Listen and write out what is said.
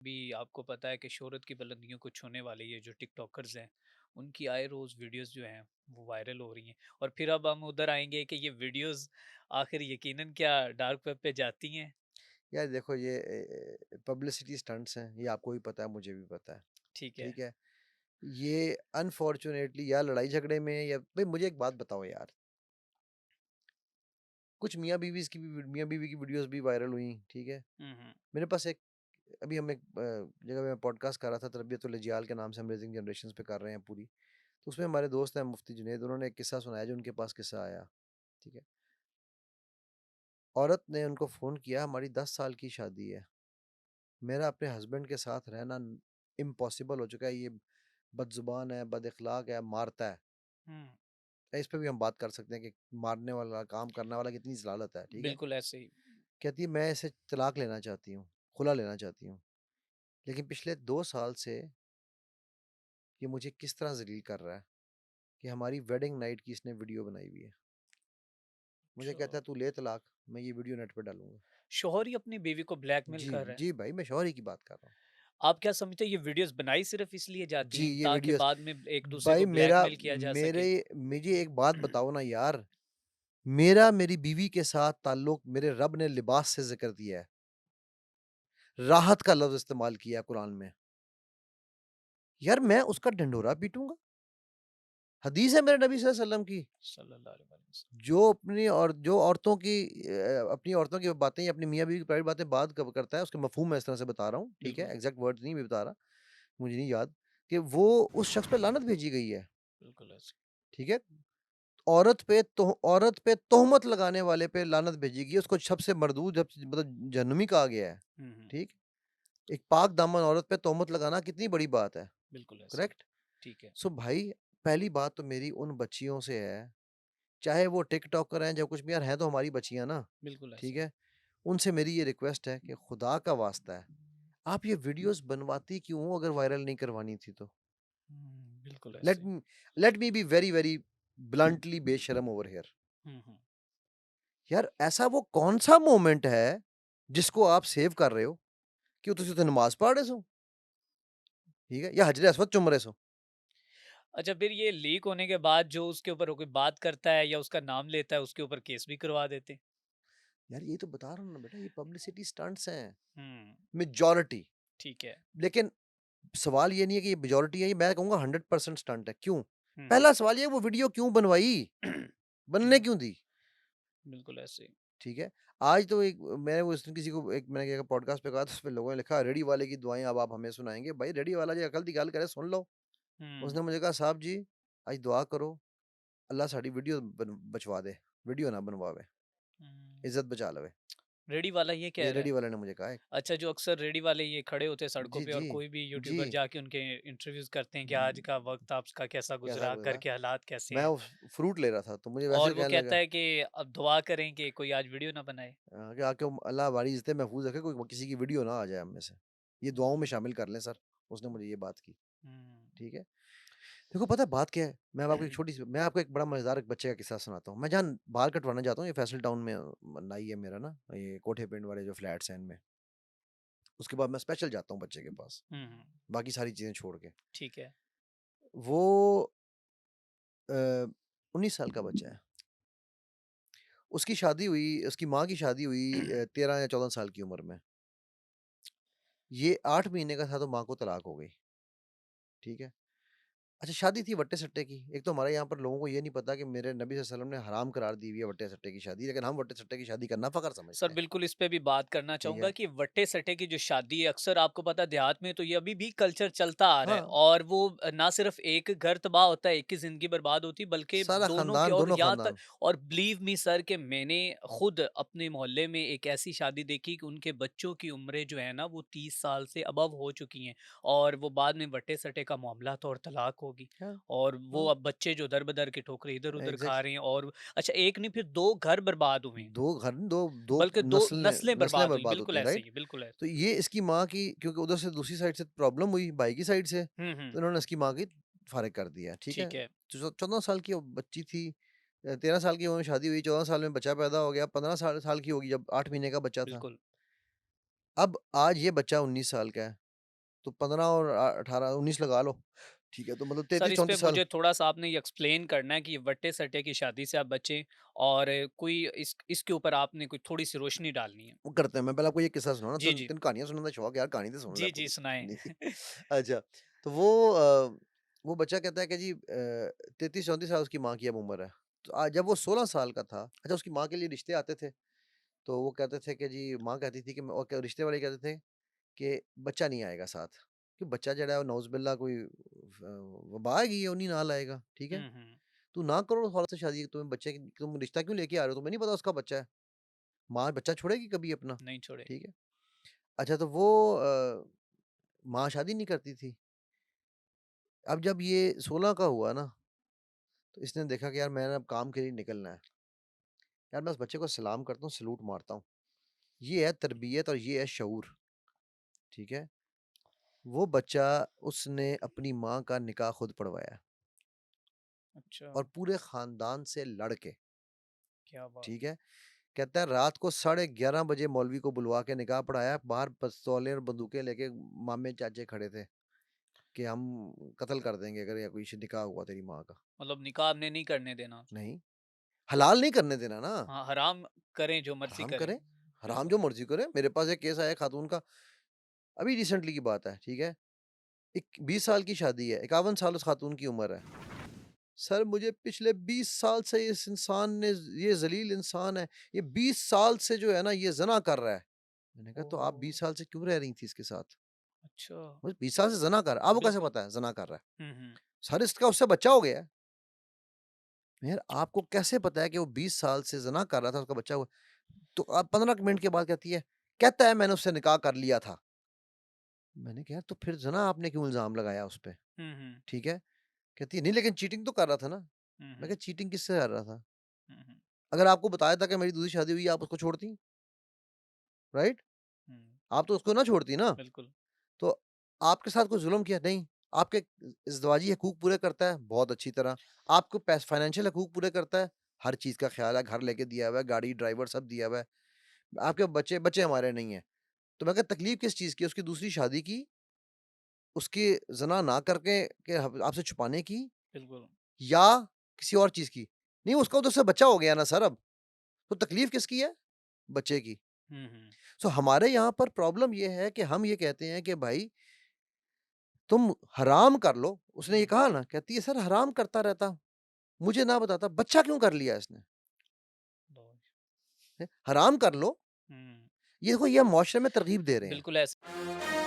भी आपको पता है कि शोहरत की बुलंदियों को छूने वाले ये जो टिकटॉकर्स हैं, उनकी आए रोज़ वीडियोस जो हैं वो वायरल हो रही हैं। और फिर अब हम उधर आएँगे कि ये वीडियोस आखिर यकीनन क्या डार्क वेब पे जाती हैं? यार देखो ये पब्लिसिटी स्टंट्स हैं, ये आपको भी पता है, मुझे भी पता है, ठीक है। ठीक है? ये अनफॉर्च्यूनेटली या लड़ाई झगड़े में या भाई मुझे एक बात बताओ यार, कुछ मियाँ बीवी की वीडियोस भी वायरल हुई, ठीक है? हुँ, हुँ। मेरे पास एक अभी हम एक जगह में पॉडकास्ट कर रहा था, तरबियतुल अजियाल के नाम से, हम रेजिंग जनरेशंस पे कर रहे हैं पूरी। तो उसमें हमारे दोस्त हैं मुफ्ती जुनैद, उन्होंने एक किस्सा सुनाया जो उनके पास किस्सा आया, ठीक है? औरत ने उनको फ़ोन किया, हमारी 10 साल की शादी है, मेरा अपने हस्बैंड के साथ रहना इम्पॉसिबल हो चुका है, ये बदज़ुबान है, बद-इख़लाक़ है, मारता है। हुँ, इस पे भी हम बात कर सकते हैं कि मारने वाला, काम करने वाला कितनी ज़लालत है, ठीक है? बिल्कुल ऐसे ही। कहती है मैं इसे तलाक लेना चाहती हूँ, खुला लेना चाहती हूँ। लेकिन पिछले 2 साल से ये मुझे किस तरह ज़लील कर रहा है कि हमारी वेडिंग नाइट की इसने वीडियो बनाई हुई है। मुझे अच्छा, कहता है तू ले तलाक, मैं ये वीडियो नेट पे डालूँगा। शौहर ही अपनी बीवी को ब्लैकमेल जी, कर रहा है। जी भाई मैं शौहरी की बात कर रहा हूँ। आप क्या समझते हैं ये वीडियोस बनाई सिर्फ़ इसलिए जाती जी, हैं ये ताकि वीडियोज़ बाद में एक-दूसरे भाई को मेरा ब्लैकमेल किया जा मेरे सके? मुझे एक बात बताओ ना यार, मेरा मेरी बीवी के साथ ताल्लुक मेरे रब ने लिबास से ज़िक्र दिया है। राहत का लफ़्ज़ इस्तेमाल किया है कुरान में। यार मैं उसका ढिंढोरा पीटूँगा? हदीस है मेरे नबी सल्लल्लाहु अलैहि वसल्लम की, सल्लल्लाहु अलैहि वसल्लम। जो औरतों की अपनी औरतों की बातें या अपनी मियाँ-बीवी की प्राइवेट बातें बात कब करता है, उसके मफ़हूम मैं इस तरह से बता रहा हूँ, ठीक है? बिल्कुल, एग्ज़ैक्ट वर्ड्स नहीं मैं बता रहा, मुझे नहीं याद, कि वो उस शख़्स पे लानत भेजी गई है, बिल्कुल ऐसे। ठीक है? औरत पे तोहमत लगाने वाले पे लानत भेजी गई है, उसको सबसे मरदूद मतलब जहन्नुमी कहा गया है, हुँ, हुँ। ठीक? एक पाक दामन औरत पे तोहमत लगाना कितनी बड़ी बात है, बिल्कुल ऐसे ही। करेक्ट? ठीक है, सो भाई पहली बात तो मेरी उन बच्चियों से है, चाहे वो टिकटॉकर हैं, चाहे कुछ भी यार हैं तो हमारी बच्चियाँ ना, बिल्कुल ठीक ऐसे ही। है? उनसे मेरी ये रिक्वेस्ट है कि खुदा का वास्ता है, आप ये वीडियोज़ बनवाती क्यों हो अगर वायरल नहीं करवानी थी तो? बिल्कुल लेट ऐसे ही। Me let me be very, very bluntly बेशर्म ओवर हियर। हुँ, हुँ। यार ऐसा वो कौन-सा मोमेंट है, जिसको आप सेव कर रहे हो कि तुसी उत्थे नमाज़ पढ़ रहे सो, ठीक है? या हजरे अस्वद चुम रहे सो। अच्छा, फिर ये लीक होने के बाद जो उसके ऊपर कोई बात करता है या उसका नाम लेता है, उसके ऊपर केस भी करवा देते हैं। यार ये तो बता रहा हूँ ना बेटा, ये पब्लिसिटी स्टंट्स हैं, हुँ, मेजॉरिटी। ठीक है। लेकिन सवाल ये नहीं है कि ये मेजॉरिटी है, ये मैं कहूँगा 100% स्टंट है, क्यों? हुँ, हुँ। पहला सवाल ये है वो वीडियो क्यों बनवाई? बनने हुँ, क्यों दी? बिल्कुल ऐसे ही। ठीक है? आज तो एक मैं उस दिन किसी को एक मैंने क्या पॉडकास्ट पे कहा था, उसपे लोगों ने लिखा रेडी वाले की दुआएँ अब आप हमें सुनाएँगे। भाई रेडी वाला जो अकल दी गल करे सुन लो। हुँ, उसने मुझे कहा साहब जी आज दुआ करो, अल्लाह साडी वीडियो बचवा दे, वीडियो ना बनवावे, हुँ। इज़्ज़त बचा लवे। रेडी वाला ये कह ये रहा है? रेडी वाले ने मुझे कहा है। अच्छा, जो अक्सर रेडी वाले ये खड़े होते हैं सड़कों जी, पे और जी। कोई भी जी। यूट्यूबर जाके उनके इंटरव्यूज़ करते हैं कि आज का वक़्त आपका कैसा कैसा गुज़रा, घर गुज़रा? के हालात कैसे मैं हैं? उस फ्रूट ले रहा था तो मुझे वैसे और ही वो कहने कहता लगा है कि अब दुआ करें कि कोई आज वीडियो ना बनाए। कि आके अल्लाह हमारी इज़्ज़तें महफूज़ रखे, कोई किसी की वीडियो ना आ जाए हम में से। ये दुआओं में शामिल कर लें सर, उसने मुझे ये बात की, हुँ। ठीक है? देखो पता है बात क्या है? मैं आपको एक बड़ा मज़ेदार एक बच्चे का किस्सा सुनाता हूँ। मैं जहाँ बाल कटवाने जाता हूँ, ये फैसल टाउन में नाई है मेरा ना, ये कोठे पिंड वाले जो फ्लैट्स हैं इनमें। उसके बाद मैं स्पेशल जाता हूँ बच्चे के पास, हुँ, हुँ। बाकी सारी चीज़ें छोड़ के। ठीक है। वो 19 साल का बच्चा है। उसकी माँ की शादी हुई 13 या 14 साल की उम्र में। ये 8 महीने का था तो माँ को तलाक हो गई, ठीक है? अच्छा शादी थी वट्टे-सट्टे की। एक तो हमारे यहाँ पर लोगों को ये नहीं पता कि मेरे नबी सल्लल्लाहु अलैहि वसल्लम ने हराम करार दी हुई है वट्टे-सट्टे की शादी, लेकिन हम वट्टे-सट्टे की शादी करना फ़ख्र सर समझते हैं, बिल्कुल इस पे भी बात करना ठीक चाहूँगा है? कि वट्टे-सट्टे की जो शादी है अक्सर आपको पता है देहात में तो ये अभी भी कल्चर चलता आ रहा है हाँ, और वो ना सिर्फ एक घर तबाह होता है, एक की ज़िंदगी बर्बाद होती है बल्कि सारा दोनों के ख़ानदान, और दोनों यहाँ तक ख़ानदान। और बिलीव मी सर कि मैंने खुद अपने मोहल्ले में एक ऐसी शादी देखी कि उनके बच्चों की उम्रें जो है ना वो 30 साल से अबव हो चुकी हैं और वो बाद में वट्टे-सट्टे का मामला तो और तलाक होगी हाँ, और वो हाँ, अब बच्चे जो दर-बदर के ठोकरें इधर-उधर खा एग्ज़ैक्ट रहे हैं और अच्छा एक नहीं फिर 2 घर बर्बाद हुए हैं। 2 घर 2 2 बल्कि 2 नस्लें नस्लें बर्बाद हुई, बर्बाद बिल्कुल होती हैं, ऐसे राइट? ही, बिल्कुल ऐसे। तो ये इसकी माँ की क्योंकि उधर से दूसरी साइड से प्रॉब्लम हुई, भाई की साइड से, हुँ, हुँ, तो इन्होंने इसकी माँ की फ़ारिग कर दिया, ठीक है? ठीक है, जो 14 साल की वो बच्ची थी 13 साल की उम्र में शादी हुई, 14 साल में बच्चा पैदा हो गया, 15 साल साल की होगी जब 8 महीने का बच्चा था। बिल्कुल। अब आज ये बच्चा 19 साल का है। तो 15 और 18-19 लगा लो, ठीक है? तो मतलब सर, इस पे 33-34 साल। मुझे थोड़ा-सा आपने ये एक्सप्लेन करना है कि वट्टे-सट्टे की शादी से आप बचें और कोई इसके ऊपर आपने कोई थोड़ी-सी रोशनी डालनी है। वो करते हैं, मैं पहले आपको ये किस्सा सुनाऊँ ना, जी, तेन जी। तेन कहानियाँ सुनने का शौक है यार, कहानी तो सुन ले जी, जी, पूरी। सुनाएँ। नहीं, अच्छा, तो वो बच्चा कहता है कि जी 33-34 साल उसकी माँ की अब उम्र है। तो जब वो 16 साल का था, अच्छा उसकी माँ के लिए रिश्ते आते थे, तो वो कहते थे कि जी माँ कहती थी कि मैं और क्या रिश्ते वाले कहते थे कि बच्चा नहीं आएगा साथ, कि बच्चा जेह्ड़ा है नौज़ुबिल्लाह कोई वबा हैगी है, वो नहीं नाल आएगा, ठीक है? हुँ, हुँ। तू ना करो औरत से शादी, तुम्हें बच्चे की तुम रिश्ता क्यों लेके आ रहे हो? तुम्हें नहीं पता उसका बच्चा है? माँ बच्चा छोड़ेगी कभी अपना? नहीं छोड़ेगी। ठीक है? अच्छा तो वो माँ शादी नहीं करती थी। अब जब ये 16 का हुआ ना, तो इसने देखा कि यार मैंने अब काम के लिए निकलना है। यार मैं उस बच्चे को सलाम करता हूँ, सैल्यूट मारता हूँ। ये है तरबियत और ये है शऊर, ठीक है? वो बच्चा उसने अपनी माँ का निकाह खुद पढ़वाया अच्छा, और पूरे ख़ानदान से लड़ के, क्या बात ठीक है। है? कहता है रात को 11:30 बजे मौलवी को बुलवा के निकाह पढ़ाया, बाहर पिस्तौलें और बंदूकें लेके मामे-चाचे खड़े थे कि हम कत्ल कर देंगे अगर या कोई निकाह हुआ तेरी माँ का। मतलब निकाह आपने नहीं करने देना। नहीं, हलाल नहीं करने देना ना। हाँ, हराम करें जो मर्ज़ी हराम करें। करें, हराम बिल्कुल। जो मर्ज़ी करें। मेरे पास एक केस आया खातून का, अभी रिसेंटली की बात है, ठीक है? एक 20 साल की शादी है, 51 साल उस खातून की उम्र है। सर मुझे पिछले 20 साल से इस इंसान ने ये ज़लील इंसान है, ये 20 साल से जो है ना ये ज़िना कर रहा है। मैंने कहा तो आप ओह! 20 साल से क्यों रह रही थी इसके साथ? अच्छा, बोले 20 साल से ज़िना कर रहा है। आपको कैसे बिल्कुल। पता है ज़िना कर रहा है? हुँ, हुँ। सर इसका उससे बच्चा हो गया है। यार आपको कैसे पता है कि वो 20 साल से ज़िना कर रहा था, उसका बच्चा हुआ? तो आप 15 मिनट के बाद कहती है, कहता है मैंने उससे निकाह कर लिया था। मैंने कहा तो फिर ज़िना आपने क्यों इल्ज़ाम लगाया उस पे? हुँ, हुँ। ठीक है? कहती है नहीं लेकिन चीटिंग तो कर रहा था ना। हुँ, मैं हुँ। कहा चीटिंग किससे कर रहा था? हुँ, हुँ। अगर आपको बताया था कि मेरी दूसरी शादी हुई है, आप उसको छोड़ती, राइट? हुँ, आप तो उसको ना छोड़ती ना। बिल्कुल। तो आपके साथ कोई ज़ुल्म किया? नहीं। आपके इज़्दिवाजी हकूक पूरे करता है, बहुत अच्छी तरह। आपको फाइनेंशियल हकूक पूरे करता है, हर चीज़ का ख़्याल है, घर लेके दिया हुआ है, गाड़ी, ड्राइवर सब दिया हुआ है। आपके बच्चे बच्चे हमारे नहीं हैं। तो मैं कहा तकलीफ़ किस चीज़ की है? उसकी दूसरी शादी की, उसकी ज़िना ना करके के आपसे छुपाने की बिल्कुल। या किसी और चीज़ की? नहीं उसका तो उससे बच्चा हो गया ना सर अब। तो तकलीफ़ किसकी है? बच्चे की। हुँ, हुँ। सो हमारे यहाँ पर प्रॉब्लम ये है कि हम ये कहते हैं कि भाई तुम हराम कर लो। उसने ये हुँ, कहा ना, कहती है सर हराम करता रहता, मुझे ना बताता, बच्चा क्यों कर लिया इसने? बहुत हैं? हराम कर लो। हुँ, ये देखो ये हम मुआशरे में तरगीब दे रहे हैं। बिल्कुल ऐसा